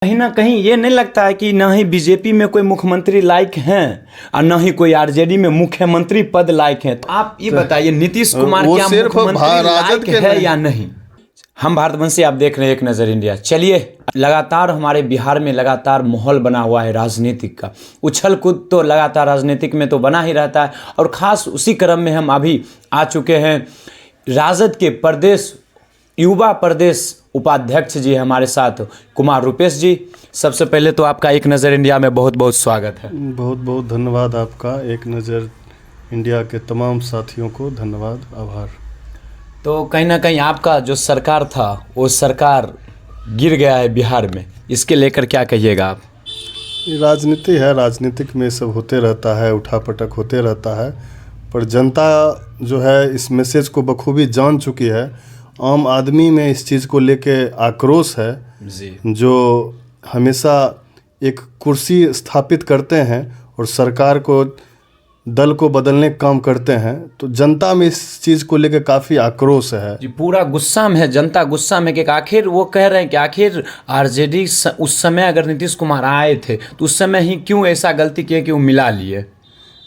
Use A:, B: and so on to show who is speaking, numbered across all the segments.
A: कहीं ना कहीं ये नहीं लगता है कि ना ही बीजेपी में कोई मुख्यमंत्री लायक हैं और ना ही कोई आरजेडी में मुख्यमंत्री पद लायक हैं। तो आप ये बताइए नीतीश कुमार क्या मुख्यमंत्री लायक है या नहीं। हम भारतवंशी, आप देख रहे हैं एक नज़र इंडिया। चलिए, लगातार हमारे बिहार में लगातार माहौल बना हुआ है राजनीतिक का। उछल कूद तो लगातार राजनीतिक में तो बना ही रहता है, और ख़ास उसी क्रम में हम अभी आ चुके हैं। राजद के प्रदेश युवा प्रदेश उपाध्यक्ष जी हमारे साथ, कुमार रूपेश जी। सबसे पहले तो आपका एक नज़र इंडिया में बहुत बहुत स्वागत है।
B: बहुत बहुत धन्यवाद आपका। एक नज़र इंडिया के तमाम साथियों को धन्यवाद, आभार।
A: तो कहीं ना कहीं आपका जो सरकार था वो सरकार गिर गया है बिहार में, इसके लेकर क्या कहिएगा आप।
B: राजनीति है, राजनीतिक में सब होते रहता है, उठापटक होते रहता है, पर जनता जो है इस मैसेज को बखूबी जान चुकी है। आम आदमी में इस चीज़ को लेके आक्रोश है
A: जी।
B: जो हमेशा एक कुर्सी स्थापित करते हैं और सरकार को, दल को बदलने का काम करते हैं, तो जनता में इस चीज़ को लेकर काफ़ी आक्रोश है
A: जी। पूरा गुस्सा में है जनता, गुस्सा में कि आखिर वो कह रहे हैं कि आखिर आरजेडी उस समय अगर नीतीश कुमार आए थे तो उस समय ही क्यों ऐसा गलती किए कि वो मिला लिए।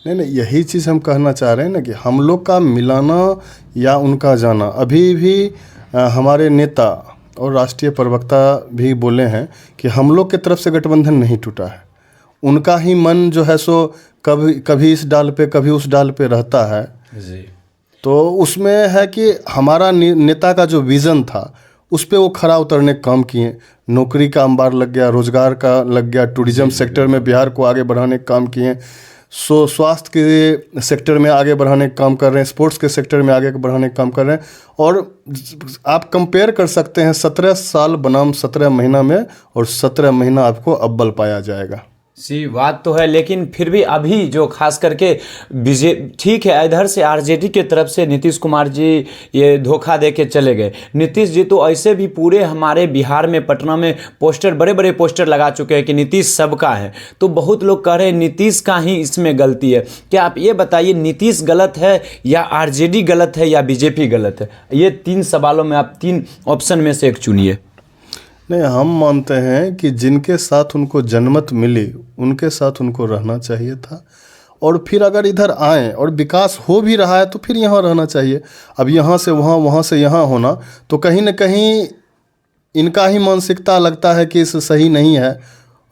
B: नहीं, यही चीज़ हम कहना चाह रहे हैं ना कि हम लोग का मिलाना या उनका जाना, अभी भी हमारे नेता और राष्ट्रीय प्रवक्ता भी बोले हैं कि हम लोग की तरफ से गठबंधन नहीं टूटा है। उनका ही मन जो है सो कभी इस डाल पे कभी उस डाल पे रहता है
A: जी।
B: तो उसमें है कि हमारा नेता का जो विज़न था उस पे वो खरा उतरने का काम किए। नौकरी का अंबार लग गया, रोजगार का लग गया, टूरिज्म सेक्टर में बिहार को आगे बढ़ाने का काम किए, स्वास्थ्य के सेक्टर में आगे बढ़ाने का काम कर रहे हैं, स्पोर्ट्स के सेक्टर में आगे बढ़ाने का काम कर रहे हैं। और आप कंपेयर कर सकते हैं 17 साल बनाम 17 महीना में, और 17 महीना आपको अव्वल पाया जाएगा।
A: सी बात तो है, लेकिन फिर भी अभी जो खास करके ठीक है, इधर से आरजेडी के तरफ से नीतीश कुमार जी ये धोखा दे के चले गए। नीतीश जी तो ऐसे भी पूरे हमारे बिहार में, पटना में पोस्टर, बड़े बड़े पोस्टर लगा चुके हैं कि नीतीश सबका है। तो बहुत लोग कह रहे हैं नीतीश का ही इसमें गलती है। क्या आप ये बताइए, नीतीश गलत है या आरजेडी गलत है या बीजेपी गलत है? ये 3 सवालों में आप 3 ऑप्शन में से एक चुनिए।
B: नहीं, हम मानते हैं कि जिनके साथ उनको जनमत मिली उनके साथ उनको रहना चाहिए था, और फिर अगर इधर आए और विकास हो भी रहा है तो फिर यहाँ रहना चाहिए। अब यहाँ से वहाँ, वहाँ से यहाँ होना, तो कहीं न कहीं इनका ही मानसिकता लगता है कि इस सही नहीं है,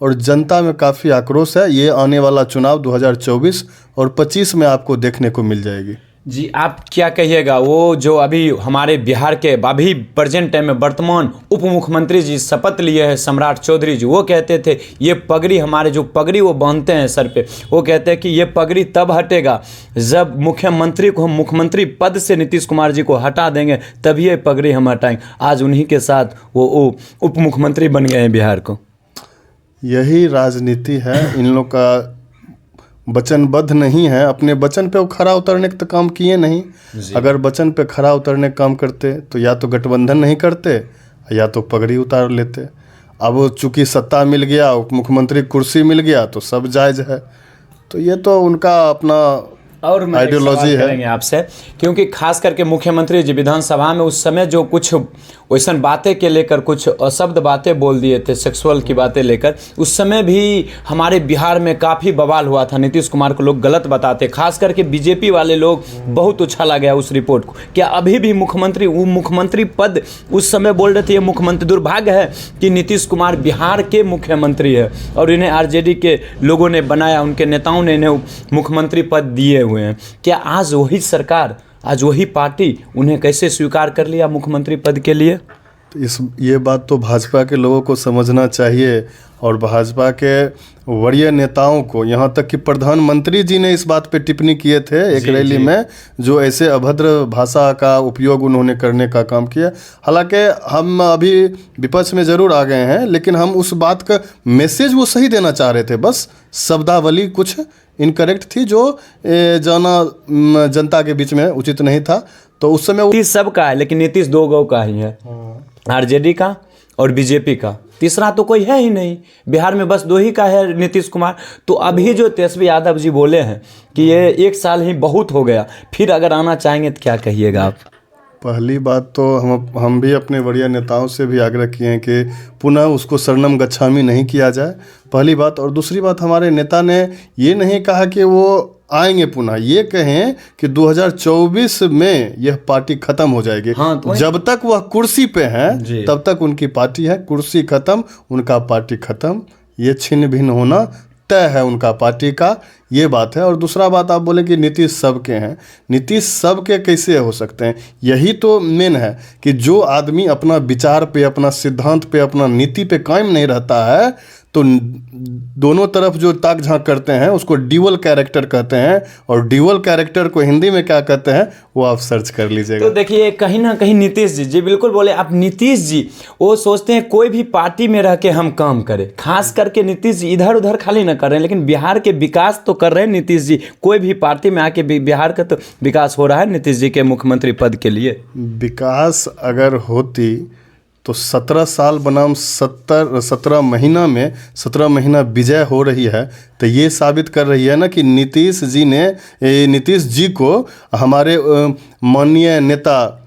B: और जनता में काफ़ी आक्रोश है। ये आने वाला चुनाव 2024 और 25 में आपको देखने को मिल जाएगी।
A: जी, आप क्या कहिएगा? वो जो अभी हमारे बिहार के अभी प्रेजेंट टाइम में वर्तमान उप मुख्यमंत्री जी शपथ लिए हैं, सम्राट चौधरी जी, वो कहते थे ये पगड़ी, हमारे जो पगड़ी वो बांधते हैं सर पे, वो कहते हैं कि ये पगड़ी तब हटेगा जब मुख्यमंत्री को, हम मुख्यमंत्री पद से नीतीश कुमार जी को हटा देंगे, तभी ये पगड़ी हम हटाएंगे। आज उन्हीं के साथ वो उप मुख्यमंत्री बन गए हैं बिहार को।
B: यही राजनीति है, इन लोग का वचनबद्ध नहीं है। अपने वचन पे वो खरा उतरने का तो काम किए नहीं। अगर वचन पे खरा उतरने का काम करते तो या तो गठबंधन नहीं करते या तो पगड़ी उतार लेते। अब चूंकि सत्ता मिल गया, उप मुख्यमंत्री कुर्सी मिल गया, तो सब जायज़ है। तो ये तो उनका अपना
A: और
B: आइडियोलॉजी है
A: आपसे, क्योंकि खास करके मुख्यमंत्री जी विधानसभा में उस समय जो कुछ वैसन बातें के लेकर कुछ अशब्द बातें बोल दिए थे, सेक्सुअल की बातें लेकर, उस समय भी हमारे बिहार में काफ़ी बवाल हुआ था। नीतीश कुमार को लोग गलत बताते, खास करके बीजेपी वाले लोग बहुत उछाला गया उस रिपोर्ट को। क्या अभी भी मुख्यमंत्री, वो मुख्यमंत्री पद उस समय बोल रहे थे ये मुख्यमंत्री, दुर्भाग्य है कि नीतीश कुमार बिहार के मुख्यमंत्री है और इन्हें आरजेडी के लोगों ने बनाया, उनके नेताओं ने इन्हें मुख्यमंत्री पद दिए हुए हैं। क्या आज वही सरकार, आज वही पार्टी उन्हें कैसे स्वीकार कर लिया मुख्यमंत्री पद के लिए?
B: तो ये बात तो भाजपा के लोगों को समझना चाहिए, और भाजपा के वरीय नेताओं को, यहाँ तक कि प्रधानमंत्री जी ने इस बात पे टिप्पणी किए थे एक रैली में, जो ऐसे अभद्र भाषा का उपयोग उन्होंने करने का काम किया। हालांकि हम अभी विपक्ष में ज़रूर आ गए हैं, लेकिन हम उस बात का मैसेज वो सही देना चाह रहे थे, बस शब्दावली कुछ इनकरेक्ट थी जो जाना जनता के बीच में उचित नहीं था। तो उस समय
A: नीतीश सबका है, लेकिन नीतीश 2 गौ का ही है, आरजेडी का और बीजेपी का। तीसरा तो कोई है ही नहीं बिहार में, बस 2 ही का है, नीतीश कुमार। तो अभी जो तेजस्वी यादव जी बोले हैं कि ये 1 साल ही बहुत हो गया, फिर अगर आना चाहेंगे तो क्या कहिएगा आप?
B: पहली बात तो हम भी अपने वरीय नेताओं से भी आग्रह किए हैं कि पुनः उसको शरणम गच्छामि नहीं किया जाए, पहली बात। और दूसरी बात, हमारे नेता ने ये नहीं कहा कि वो आएंगे पुनः, ये कहें कि 2024 में यह पार्टी खत्म हो जाएगी।
A: हाँ, तो
B: जब तक वह कुर्सी पे हैं तब तक उनकी पार्टी है, कुर्सी खत्म उनका पार्टी खत्म, ये छिन्न भिन्न होना तय है उनका पार्टी का, ये बात है। और दूसरा बात, आप बोले कि नीतीश सबके हैं, नीतीश सबके कैसे हो सकते हैं? यही तो मेन है कि जो आदमी अपना विचार पे, अपना सिद्धांत पे, अपना नीति पे कायम नहीं रहता है, तो दोनों तरफ जो ताक झांक करते हैं उसको ड्यूअल कैरेक्टर कहते हैं। और ड्यूअल कैरेक्टर को हिंदी में क्या कहते हैं वो आप सर्च कर लीजिएगा।
A: तो देखिए, कहीं ना कहीं नीतीश जी बिल्कुल बोले आप, नीतीश जी वो सोचते हैं कोई भी पार्टी में रह के हम काम करें। खास करके नीतीश जी इधर उधर खाली ना कर रहे हैं, लेकिन बिहार के विकास तो कर रहे हैं नीतीश जी। कोई भी पार्टी में आके बिहार का तो विकास हो रहा है नीतीश जी के मुख्यमंत्री पद के लिए।
B: विकास अगर होती तो 17 साल बनाम 17 महीना में 17 महीना विजय हो रही है, तो ये साबित कर रही है ना कि नीतीश जी को हमारे माननीय नेता,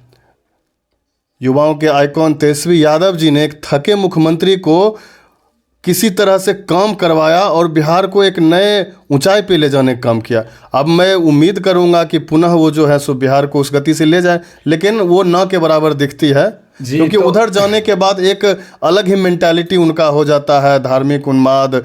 B: युवाओं के आइकॉन तेजस्वी यादव जी ने एक थके मुख्यमंत्री को किसी तरह से काम करवाया और बिहार को एक नए ऊंचाई पे ले जाने का काम किया। अब मैं उम्मीद करूंगा कि पुनः वो जो है सो बिहार को उस गति से ले जाए, लेकिन वो ना के बराबर दिखती है, क्योंकि तो उधर जाने के बाद एक अलग ही मेंटालिटी उनका हो जाता है, धार्मिक उन्माद,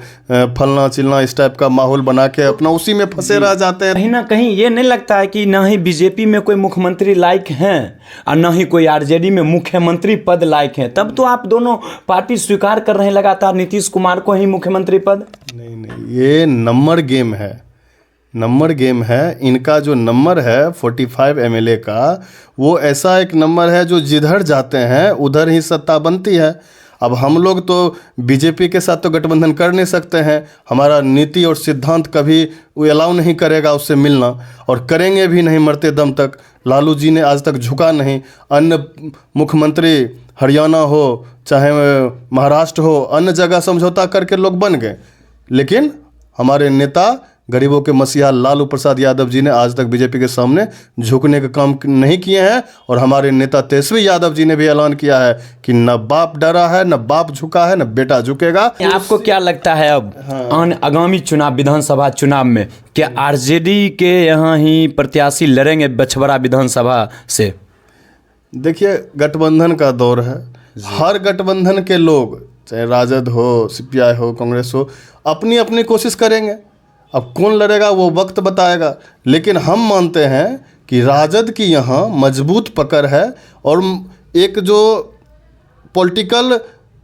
B: फलना चिलना, इस टाइप का माहौल बना के अपना उसी में फंसे रह जाते हैं।
A: कहीं ना कहीं ये नहीं लगता है कि ना ही बीजेपी में कोई मुख्यमंत्री लायक हैं और ना ही कोई आरजेडी में मुख्यमंत्री पद लायक हैं? तब तो आप दोनों पार्टी स्वीकार कर रहे हैं लगातार नीतीश कुमार को ही मुख्यमंत्री पद।
B: नहीं, ये नंबर गेम है, नंबर गेम है। इनका जो नंबर है 45 MLA का, वो ऐसा एक नंबर है जो जिधर जाते हैं उधर ही सत्ता बनती है। अब हम लोग तो बीजेपी के साथ तो गठबंधन कर नहीं सकते हैं, हमारा नीति और सिद्धांत कभी वो अलाउ नहीं करेगा उससे मिलना, और करेंगे भी नहीं मरते दम तक। लालू जी ने आज तक झुका नहीं। अन्य मुख्यमंत्री हरियाणा हो चाहे महाराष्ट्र हो, अन्य जगह समझौता करके लोग बन गए, लेकिन हमारे नेता गरीबों के मसीहा लालू प्रसाद यादव जी ने आज तक बीजेपी के सामने झुकने का काम नहीं किए हैं। और हमारे नेता तेजस्वी यादव जी ने भी ऐलान किया है कि न बाप डरा है, न बाप झुका है, न बेटा झुकेगा।
A: आपको क्या लगता है अब आगामी चुनाव, विधानसभा चुनाव में क्या आरजेडी के यहाँ ही प्रत्याशी लड़ेंगे बछवरा विधानसभा से?
B: देखिए, गठबंधन का दौर है, हर गठबंधन के लोग चाहे राजद हो, सीपीआई हो, कांग्रेस हो, अपनी अपनी कोशिश करेंगे। अब कौन लड़ेगा वो वक्त बताएगा, लेकिन हम मानते हैं कि राजद की यहाँ मजबूत पकड़ है। और एक जो पॉलिटिकल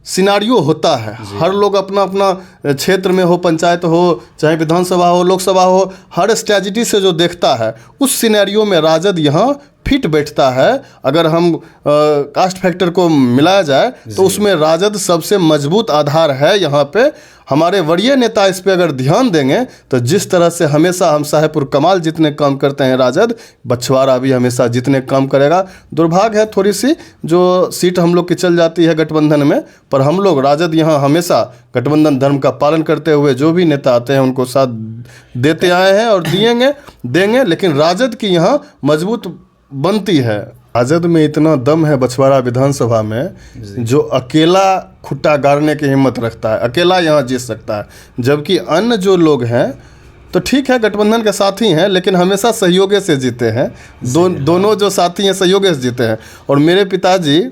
B: सिनारियो होता है, हर लोग अपना अपना क्षेत्र में हो, पंचायत हो चाहे विधानसभा हो, लोकसभा हो, हर स्ट्रेटजी से जो देखता है उस सिनेरियो में राजद यहाँ फिट बैठता है। अगर हम कास्ट फैक्टर को मिलाया जाए तो उसमें राजद सबसे मजबूत आधार है यहाँ पे। हमारे वरीय नेता इस पे अगर ध्यान देंगे तो जिस तरह से हमेशा हम साहेबपुर कमाल जितने काम करते हैं राजद, बछवाड़ा भी हमेशा जितने काम करेगा। दुर्भाग्य है थोड़ी सी जो सीट हम लोग की चल जाती है गठबंधन में, पर हम लोग राजद यहाँ हमेशा गठबंधन धर्म का पालन करते हुए जो भी नेता आते हैं उनको साथ देते आए हैं और देंगे। लेकिन राजद की यहाँ मजबूत बनती है। राजद में इतना दम है बछवाड़ा विधानसभा में, जो अकेला खुट्टा गाड़ने की हिम्मत रखता है, अकेला यहाँ जीत सकता है। जबकि अन्य जो लोग हैं तो ठीक है गठबंधन के साथी हैं, लेकिन हमेशा सहयोग से जीते हैं। दोनों जो साथी हैं सहयोग से जीते हैं। और मेरे पिताजी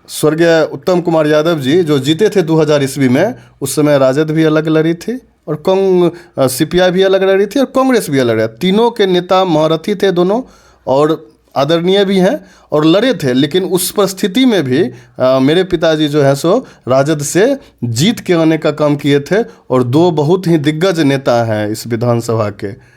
B: स्वर्गीय उत्तम कुमार यादव जी जो जीते थे 2000 ईस्वी में, उस समय राजद भी अलग लड़ी थी और सीपीआई भी अलग लड़ी थी और कांग्रेस भी अलग लड़ी। तीनों के नेता महारथी थे दोनों और आदरणीय भी हैं और लड़े थे। लेकिन उस परिस्थिति में भी मेरे पिताजी जो है सो राजद से जीत के आने का काम किए थे और दो बहुत ही दिग्गज नेता हैं इस विधानसभा के।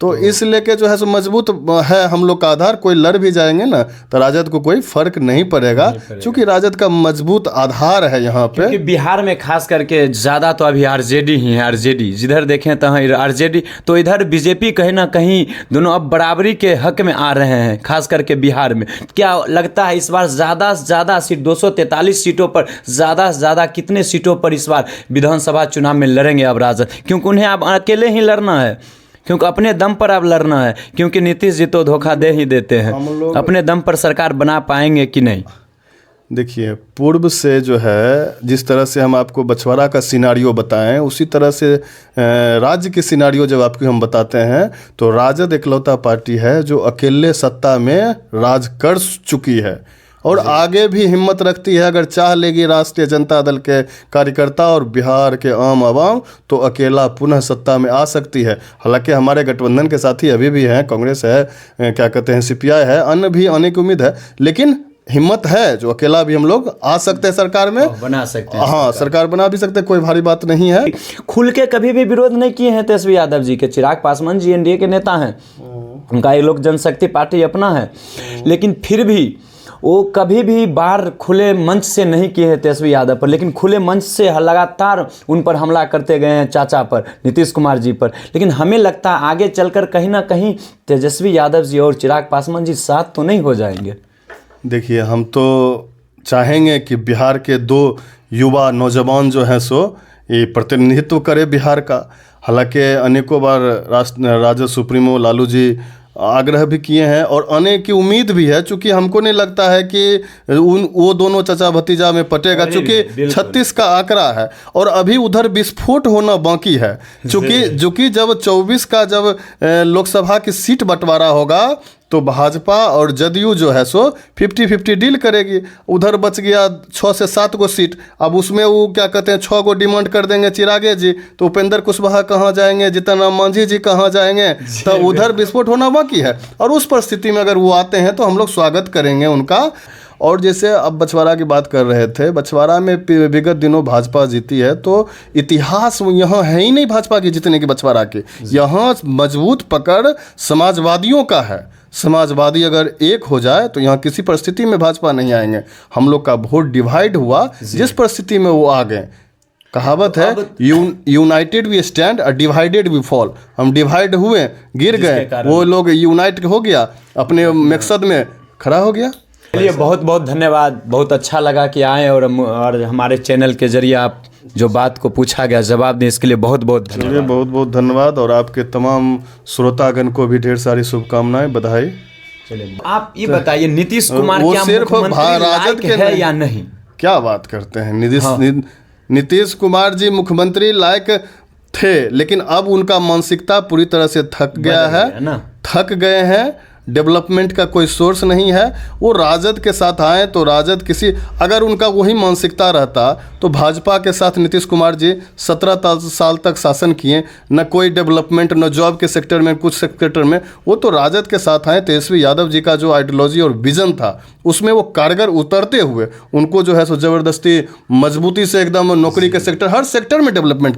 B: तो इस लेके जो है सो मजबूत है हम लोग का आधार। कोई लड़ भी जाएंगे ना तो राजद को कोई फर्क नहीं पड़ेगा, क्योंकि राजद का मजबूत आधार है यहाँ पे।
A: क्योंकि बिहार में खास करके ज़्यादा तो अभी आरजेडी ही है। आरजेडी जिधर देखें तो आरजेडी, तो इधर बीजेपी कहीं ना कहीं दोनों अब बराबरी के हक में आ रहे हैं, खास करके बिहार में। क्या लगता है इस बार ज़्यादा से ज़्यादा सीट 243 सीटों पर ज़्यादा से ज़्यादा कितने सीटों पर इस बार विधानसभा चुनाव में लड़ेंगे अब राजद? क्योंकि उन्हें अब अकेले ही लड़ना है, क्योंकि अपने दम पर अब लड़ना है, क्योंकि नीतीश जी तो धोखा दे ही देते हैं। अपने दम पर सरकार बना पाएंगे कि नहीं?
B: देखिए, पूर्व से जो है जिस तरह से हम आपको बछवाड़ा का सिनारियो बताएं, उसी तरह से राज्य के सिनारियो जब आपको हम बताते हैं तो राजद इकलौता पार्टी है जो अकेले सत्ता में राज कर चुकी है और आगे भी हिम्मत रखती है। अगर चाह लेगी राष्ट्रीय जनता दल के कार्यकर्ता और बिहार के आम आवाम तो अकेला पुनः सत्ता में आ सकती है। हालांकि हमारे गठबंधन के साथी अभी भी हैं, कांग्रेस है, क्या कहते हैं, सीपीआई है, अन्य भी आने की उम्मीद है, लेकिन हिम्मत है जो अकेला भी हम लोग आ सकते हैं, सरकार में
A: बना सकते हैं।
B: हाँ, सरकार बना भी सकते हैं, कोई भारी बात नहीं है।
A: खुल के कभी भी विरोध नहीं किए हैं तेजस्वी यादव जी के। चिराग पासवान जी एनडीए के नेता हैं, उनका ये लोक जनशक्ति पार्टी अपना है, लेकिन फिर भी वो कभी भी बाहर खुले मंच से नहीं किए हैं तेजस्वी यादव पर, लेकिन खुले मंच से लगातार उन पर हमला करते गए हैं, चाचा पर, नीतीश कुमार जी पर। लेकिन हमें लगता है आगे चलकर कहीं ना कहीं तेजस्वी यादव जी और चिराग पासवान जी साथ तो नहीं हो जाएंगे।
B: देखिए, हम तो चाहेंगे कि बिहार के 2 युवा नौजवान जो हैं सो ये प्रतिनिधित्व करे बिहार का। हालांकि अनेकों बार राजद सुप्रीमो लालू जी आग्रह भी किए हैं और आने की उम्मीद भी है, चूंकि हमको नहीं लगता है कि वो दोनों चचा भतीजा में पटेगा, चूंकि 36 का आंकड़ा है और अभी उधर विस्फोट होना बाकी है। चूंकि जब 24 का जब लोकसभा की सीट बंटवारा होगा तो भाजपा और जदयू जो है सो 50-50 डील करेगी। उधर बच गया 6 से 7 गो सीट, अब उसमें वो क्या कहते हैं 6 गो डिमांड कर देंगे चिरागे जी, तो उपेंद्र कुशवाहा कहाँ जाएंगे, जीतन राम मांझी जी कहाँ जाएंगे, तो उधर विस्फोट होना बाकी है। और उस परिस्थिति में अगर वो आते हैं तो हम लोग स्वागत करेंगे उनका। और जैसे अब बछवाड़ा की बात कर रहे थे, बछवाड़ा में विगत दिनों भाजपा जीती है, तो इतिहास यहाँ है ही नहीं भाजपा की जीतने की बछवाड़ा की। यहाँ मजबूत पकड़ समाजवादियों का है। समाजवादी अगर एक हो जाए तो यहाँ किसी परिस्थिति में भाजपा नहीं आएंगे। हम लोग का वोट डिवाइड हुआ, जिस परिस्थिति में वो आ गए। कहावत है यूनाइटेड वी स्टैंड और डिवाइडेड वी फॉल। हम डिवाइड हुए, गिर गए, वो लोग यूनाइट हो गया, अपने मकसद में खड़ा हो गया।
A: चलिए, बहुत बहुत धन्यवाद। बहुत अच्छा लगा कि आए और हमारे चैनल के जरिए आप जो बात को पूछा गया जवाब दें, इसके लिए बहुत बहुत धन्यवाद।
B: बहुत बहुत धन्यवाद और आपके तमाम श्रोतागण को भी ढेर सारी शुभकामनाएं, बधाई।
A: चलिए, आप ये बताइए, नीतीश कुमार क्या मुख्यमंत्री लायक है या नहीं?
B: क्या बात करते हैं, नीतीश कुमार जी मुख्यमंत्री लायक थे, लेकिन अब उनका मानसिकता पूरी तरह से थक गया है, थक गए हैं। डेवलपमेंट का कोई सोर्स नहीं है। वो राजद के साथ आए तो राजद किसी, अगर उनका वही मानसिकता रहता तो भाजपा के साथ नीतीश कुमार जी 17 साल तक शासन किए, न कोई डेवलपमेंट, न जॉब के सेक्टर में, कुछ सेक्टर में। वो तो राजद के साथ आए, तेजस्वी यादव जी का जो आइडियोलॉजी और विजन था उसमें वो कारगर उतरते हुए उनको जो है सो ज़बरदस्ती मजबूती से एकदम नौकरी के सेक्टर, हर सेक्टर में डेवलपमेंट